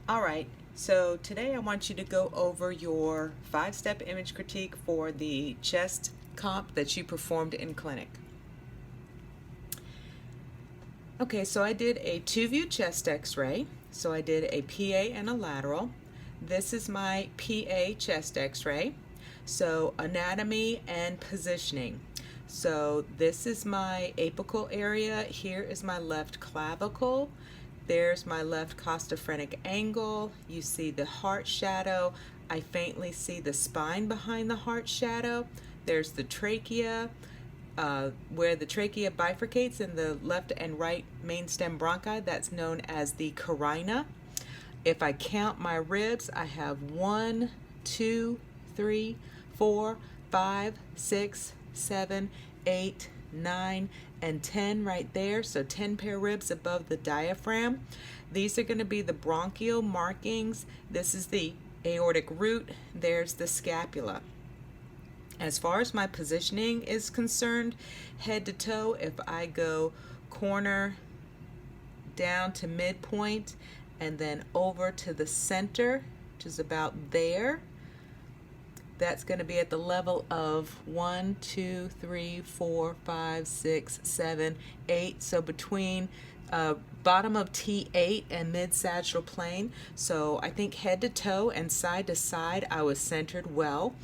All right, so today I want you to go over your 5-step image critique for the chest comp that you performed in clinic. Okay, so I did a 2-view chest x-ray. So I did a PA and a lateral. This is my PA chest x-ray. So anatomy and positioning. So this is my apical area. Here is my left clavicle. There's my left costophrenic angle. You see the heart shadow. I faintly see the spine behind the heart shadow. There's the trachea, where the trachea bifurcates in the left and right main stem bronchi. That's known as the carina. If I count my ribs, I have 1, 2, 3, 4, 5, 6, 7, 8, 9, and 10 right there. So 10 pair ribs above the diaphragm. These are going to be the bronchial markings. This is the aortic root. There's the scapula. As far as my positioning is concerned, head to toe, if I go corner down to midpoint and then over to the center, which is about there, that's going to be at the level of 1, 2, 3, 4, 5, 6, 7, 8. So between bottom of T8 and mid-sagittal plane. So I think head to toe and side to side I was centered well.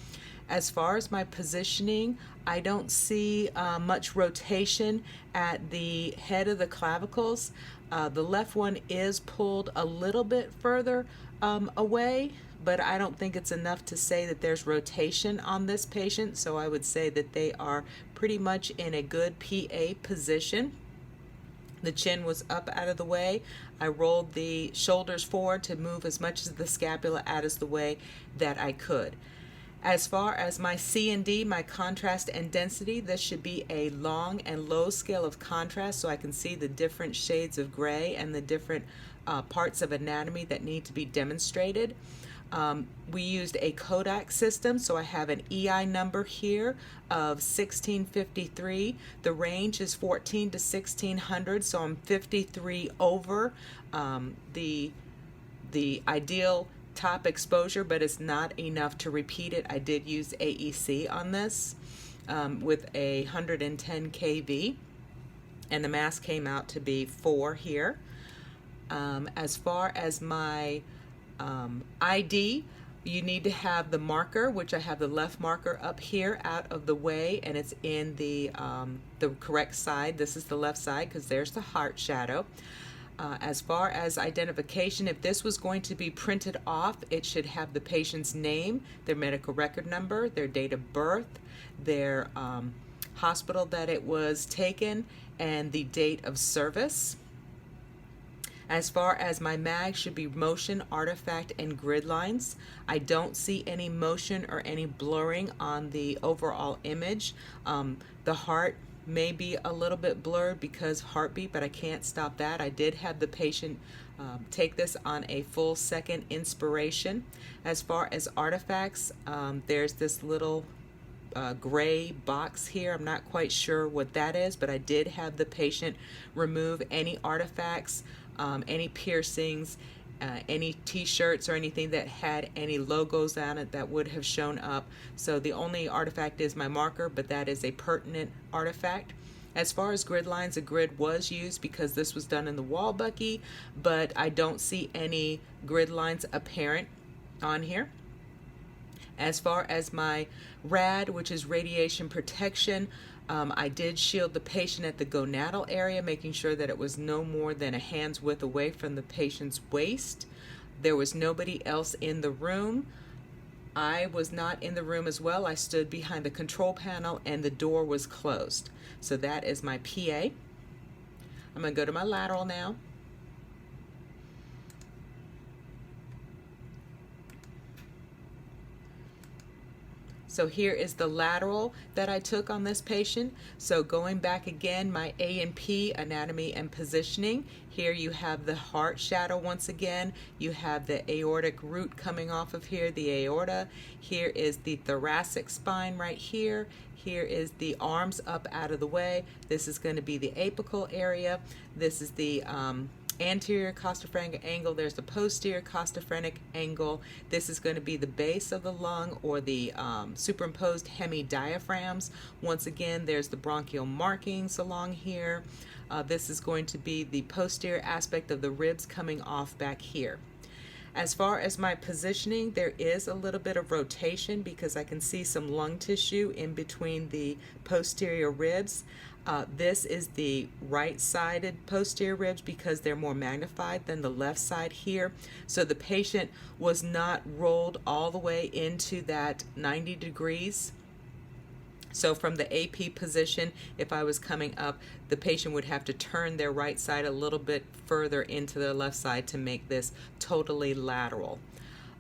As far as my positioning, I don't see much rotation at the head of the clavicles. The left one is pulled a little bit further away, but I don't think it's enough to say that there's rotation on this patient, so I would say that they are pretty much in a good PA position. The chin was up out of the way. I rolled the shoulders forward to move as much of the scapula out of the way that I could. As far as my C and D, my contrast and density, this should be a long and low scale of contrast so I can see the different shades of gray and the different parts of anatomy that need to be demonstrated. We used a Kodak system, so I have an EI number here of 1653. The range is 14 to 1600, so I'm 53 over the ideal top exposure, but it's not enough to repeat it. I did use AEC on this with a 110 kV, and the mass came out to be 4 here. As far as my ID, you need to have the marker, which I have the left marker up here out of the way, and it's in the correct side. This is the left side because there's the heart shadow. As far as identification, if this was going to be printed off, it should have the patient's name, their medical record number, their date of birth, their hospital that it was taken, and the date of service. As far as my mag, should be motion, artifact, and grid lines. I don't see any motion or any blurring on the overall image. The heart may be a little bit blurred because heartbeat, but I can't stop that. I did have the patient take this on a full second inspiration. As far as artifacts, there's this little gray box here. I'm not quite sure what that is, but I did have the patient remove any artifacts, any piercings, any t-shirts or anything that had any logos on it that would have shown up. So the only artifact is my marker, but that is a pertinent artifact. As far as grid lines, a grid was used because this was done in the wall bucky, but I don't see any grid lines apparent on here. As far as my RAD, which is radiation protection, I did shield the patient at the gonadal area, making sure that it was no more than a hand's width away from the patient's waist. There was nobody else in the room. I was not in the room as well. I stood behind the control panel and the door was closed. So that is my PA. I'm going to go to my lateral now. So here is the lateral that I took on this patient. So going back again, my A and P, anatomy and positioning. Here you have the heart shadow once again. You have the aortic root coming off of here, the aorta. Here is the thoracic spine right here. Here is the arms up out of the way. This is going to be the apical area. This is the anterior costophrenic angle, there's the posterior costophrenic angle. This is going to be the base of the lung, or the superimposed hemidiaphragms. Once again, there's the bronchial markings along here. This is going to be the posterior aspect of the ribs coming off back here. As far as my positioning, there is a little bit of rotation because I can see some lung tissue in between the posterior ribs. This is the right-sided posterior ribs because they're more magnified than the left side here. So the patient was not rolled all the way into that 90 degrees. So from the AP position, if I was coming up, the patient would have to turn their right side a little bit further into their left side to make this totally lateral.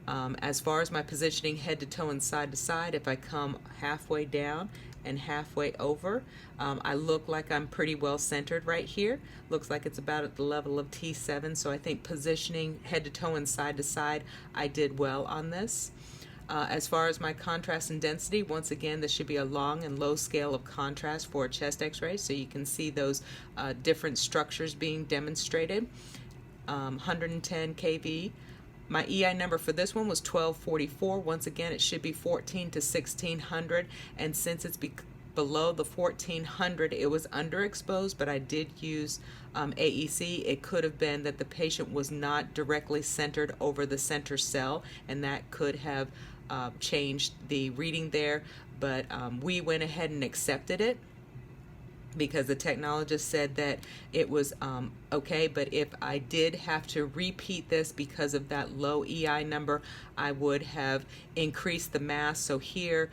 As far as my positioning head to toe and side to side, if I come halfway down and halfway over, I look like I'm pretty well centered right here. Looks like it's about at the level of T7, so I think positioning head to toe and side to side, I did well on this. As far as my contrast and density, once again, this should be a long and low scale of contrast for a chest x-ray, so you can see those different structures being demonstrated. 110 kV. My EI number for this one was 1244. Once again, it should be 14 to 1600, and since it's below the 1400, it was underexposed, but I did use AEC. It could have been that the patient was not directly centered over the center cell, and that could have changed the reading there, but we went ahead and accepted it because the technologist said that it was okay. But if I did have to repeat this because of that low EI number, I would have increased the mass. So here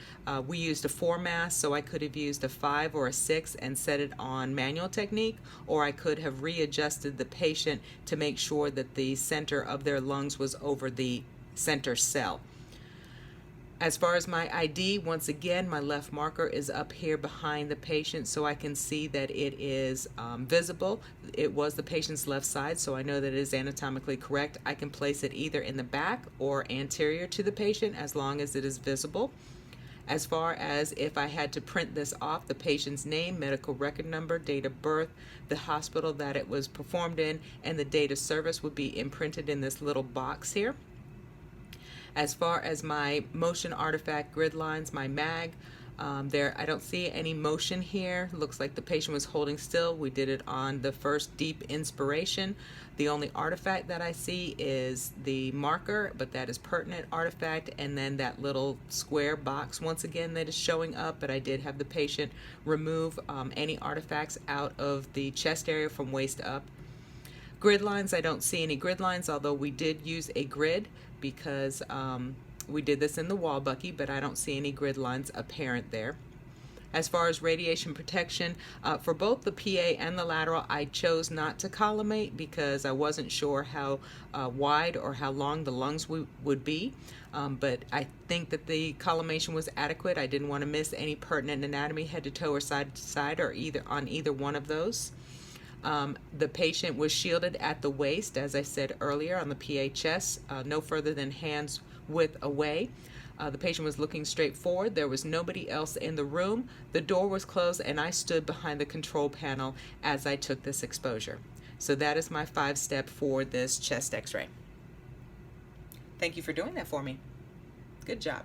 we used a 4 mass, so I could have used a 5 or a 6 and set it on manual technique, or I could have readjusted the patient to make sure that the center of their lungs was over the center cell. As far as my ID, once again, my left marker is up here behind the patient, so I can see that it is visible. It was the patient's left side, so I know that it is anatomically correct. I can place it either in the back or anterior to the patient as long as it is visible. As far as if I had to print this off, the patient's name, medical record number, date of birth, the hospital that it was performed in, and the date of service would be imprinted in this little box here. As far as my motion artifact grid lines, my mag, I don't see any motion here. Looks like the patient was holding still. We did it on the first deep inspiration. The only artifact that I see is the marker, but that is pertinent artifact, and then that little square box once again that is showing up, but I did have the patient remove any artifacts out of the chest area from waist up. Grid lines, I don't see any grid lines, although we did use a grid because we did this in the wall bucky, but I don't see any grid lines apparent there. As far as radiation protection, for both the PA and the lateral, I chose not to collimate because I wasn't sure how wide or how long the lungs would be. But I think that the collimation was adequate. I didn't want to miss any pertinent anatomy head to toe or side to side or on either one of those. The patient was shielded at the waist, as I said earlier, on the PA chest, no further than hands width away. The patient was looking straight forward. There was nobody else in the room. The door was closed, and I stood behind the control panel as I took this exposure. So that is my 5-step for this chest x-ray. Thank you for doing that for me. Good job.